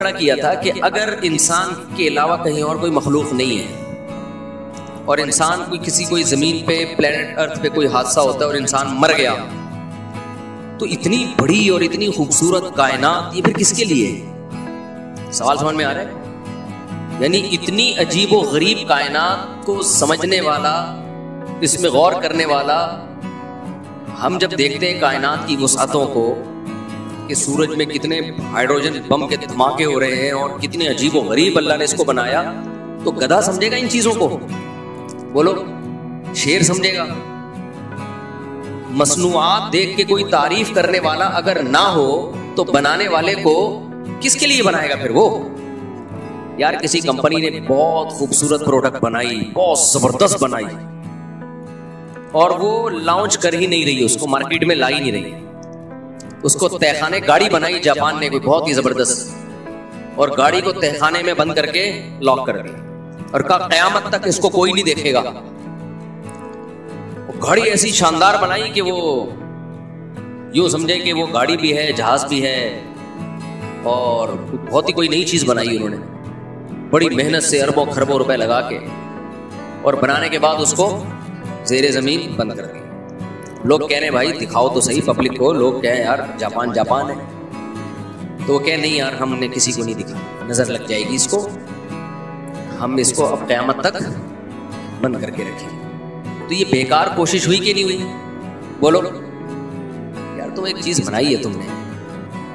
किया था कि अगर इंसान के अलावा कहीं और कोई मखलूक नहीं है और इंसान कोई ज़मीन पे प्लेनेट अर्थ पे कोई हादसा होता है और इंसान मर गया, तो इतनी बड़ी और इतनी खूबसूरत कायनात ये फिर किसके लिए है? सवाल समझ में आ रहा है? यानी इतनी अजीब व गरीब कायनात को समझने वाला, इसमें गौर करने वाला, हम जब देखते हैं कायनात की वसातों को कि सूरज में कितने हाइड्रोजन बम के धमाके हो रहे हैं और कितने अजीब व गरीब अल्लाह ने इसको बनाया, तो गधा समझेगा इन चीजों को? बोलो, शेर समझेगा? मसनूआत देख के कोई तारीफ करने वाला अगर ना हो तो बनाने वाले को किसके लिए बनाएगा फिर वो? यार किसी कंपनी ने बहुत खूबसूरत प्रोडक्ट बनाई, बहुत जबरदस्त बनाई, और वो लॉन्च कर ही नहीं रही, उसको मार्केट में ला ही नहीं रही, उसको तहखाने गाड़ी बनाई जापान ने कोई बहुत ही जबरदस्त, और गाड़ी को तहखाने में बंद करके लॉक कर दी और कहा कयामत तक इसको कोई नहीं देखेगा। गाड़ी ऐसी शानदार बनाई कि वो यूं समझे कि वो गाड़ी भी है, जहाज भी है, और बहुत ही कोई नई चीज बनाई उन्होंने बड़ी मेहनत से, अरबों खरबों रुपए लगा के, और बनाने के बाद उसको जेरे जमीन बंद कर दी। लोग कह रहे हैं भाई दिखाओ तो सही पब्लिक को, लोग कह यार जापान जापान है, तो वो कह नहीं यार हमने किसी को नहीं दिखा, नजर लग जाएगी इसको, हम इसको अब क़यामत तक बंद करके रखेंगे। तो ये बेकार कोशिश हुई कि नहीं हुई? बोलो यार, तो एक चीज बनाई है तुमने,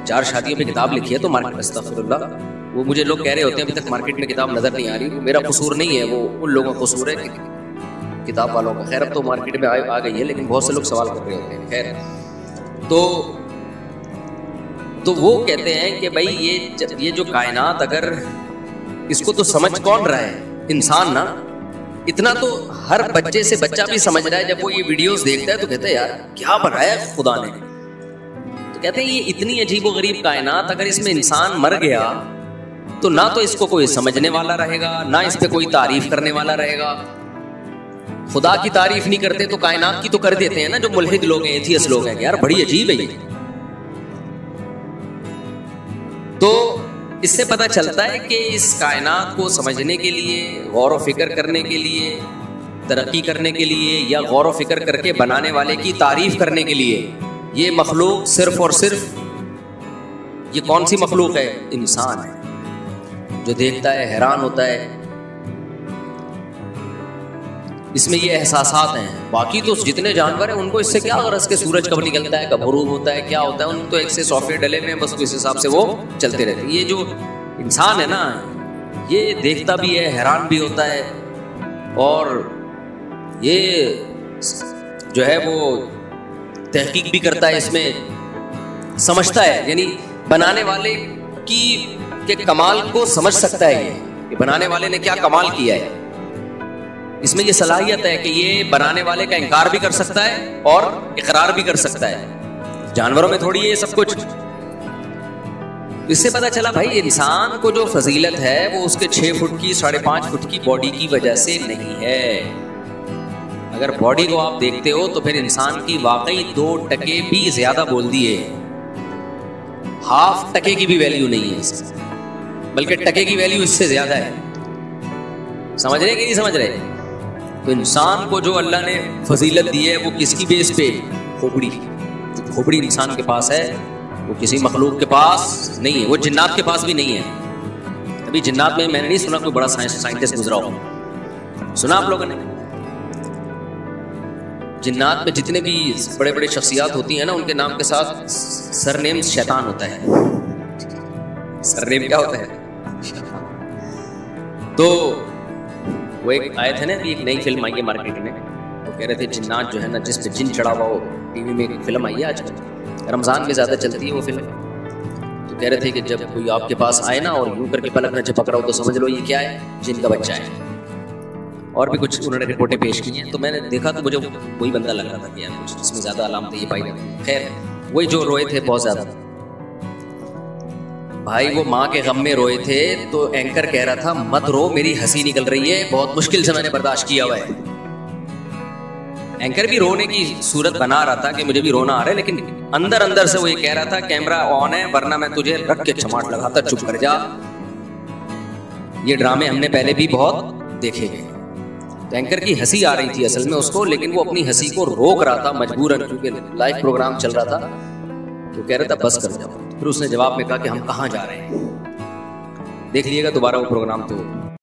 4 शादियों पे किताब लिखी है तो मार्केट, अस्तगफिरुल्लाह, वो मुझे लोग कह रहे होते हैं अभी तक मार्केट में किताब नजर नहीं आ रही, मेरा कसूर नहीं है, वो उन लोगों का कसूर है किताब वालों का। खैर अब तो मार्केट में आ गई है, लेकिन बहुत से लोग सवाल कर रहे होते हैं। खैर तो वो कहते हैं कि भाई ये जो कायनात, अगर इसको तो समझ कौन रहा है? इंसान ना। इतना तो हर बच्चे से बच्चा भी समझ रहा है, जब वो ये वीडियोस देखता है तो कहता है यार क्या बनाया खुदा ने। तो कहते हैं ये इतनी अजीब व गरीब कायनात, अगर इसमें इंसान मर गया तो ना तो इसको कोई समझने वाला रहेगा, ना इस पे कोई तारीफ करने वाला रहेगा। खुदा की तारीफ नहीं करते तो कायनात की तो कर देते हैं ना, जो मुल्हिद लोग हैं, एथियस्ट लोग हैं, यार बड़ी अजीब है ये। तो इससे पता चलता है कि इस कायनात को समझने के लिए, गौर व फिक्र करने के लिए, तरक्की करने के लिए, या गौर व फिक्र करके बनाने वाले की तारीफ करने के लिए, ये मखलूक सिर्फ और सिर्फ ये कौन सी मखलूक है? इंसान है, जो देखता है हैरान होता है। इसमें ये एहसासात हैं। बाकी तो जितने जानवर हैं उनको इससे क्या गरज के सूरज कब निकलता है, कब गुरूब होता है, क्या होता है, उन तो एक से सॉफ्टवेयर डले में, बस उस हिसाब से वो चलते रहते हैं। ये जो इंसान है ना, ये देखता भी है, हैरान भी होता है, और ये जो है वो तहकीक भी करता है, इसमें समझता है, यानी बनाने वाले के कमाल को समझ सकता है ये बनाने वाले ने क्या कमाल किया है। इसमें ये सलाहियत है कि ये बनाने वाले का इनकार भी कर सकता है और इकरार भी कर सकता है। जानवरों में थोड़ी ये सब कुछ। इससे पता चला भाई इंसान को जो फजीलत है वो उसके 6 फुट की, 5.5 फुट की बॉडी की वजह से नहीं है। अगर बॉडी को आप देखते हो तो फिर इंसान की वाकई 2% भी ज्यादा बोल दिए, 0.5% की भी वैल्यू नहीं है इसमें, बल्कि टके की वैल्यू इससे ज्यादा है। समझ रहे कि नहीं समझ रहे? तो इंसान को जो अल्लाह ने फजीलत दी है वो किसकी बेस पे? खोपड़ी। जो खोपड़ी इंसान के पास है वो किसी मखलूक के पास नहीं है, वो जिन्नात के पास भी नहीं है। अभी जिन्नात में मैंने नहीं सुना कोई बड़ा साइंटिस्ट गुजरा हो, सुना आप लोगों ने? जिन्नात में जितने भी बड़े बड़े शख्सियात होती हैं ना, उनके नाम के साथ सरनेम शैतान होता है। सरनेम क्या होता है? तो वो एक आए थे ना, एक नई फिल्म आई है मार्केट में, तो कह रहे थे जिन्नात जो है ना, जिस पे जिन चढ़ा हुआ हो, टीवी में एक फिल्म आई है आजकल, रमजान में ज्यादा चलती है वो फिल्म। तो कह रहे थे कि जब कोई आपके पास आए ना और यूं करके पलक न झपक रहा हो तो समझ लो ये क्या है? जिन का बच्चा है। और भी कुछ उन्होंने रिपोर्टें पेश की हैं, तो मैंने देखा तो मुझे वही बंदा लग रहा था कि यार कुछ इसमें ज्यादा अलामतें ये पाई जाती। खैर वही जो रोए थे बहुत ज्यादा भाई, वो माँ के गम में रोए थे, तो एंकर कह रहा था मत रो, मेरी हंसी निकल रही है, बहुत मुश्किल से मैंने बर्दाश्त किया हुआ है। एंकर भी रोने की सूरत बना रहा था कि मुझे भी रोना आ रहा है, लेकिन अंदर अंदर से वो ये कह रहा था कैमरा ऑन है वरना मैं तुझे रख के चमाट लगाता, चुप कर जा। ये ड्रामे हमने पहले भी बहुत देखे गए। तो एंकर की हंसी आ रही थी असल में उसको, लेकिन वो अपनी हंसी को रोक रहा था मजबूरन, क्योंकि लाइव प्रोग्राम चल रहा था। तो कह रहा था बस कर जाओ। फिर उसने जवाब में कहा कि हम कहाँ जा रहे हैं। देख लीजिएगा दोबारा वो प्रोग्राम तो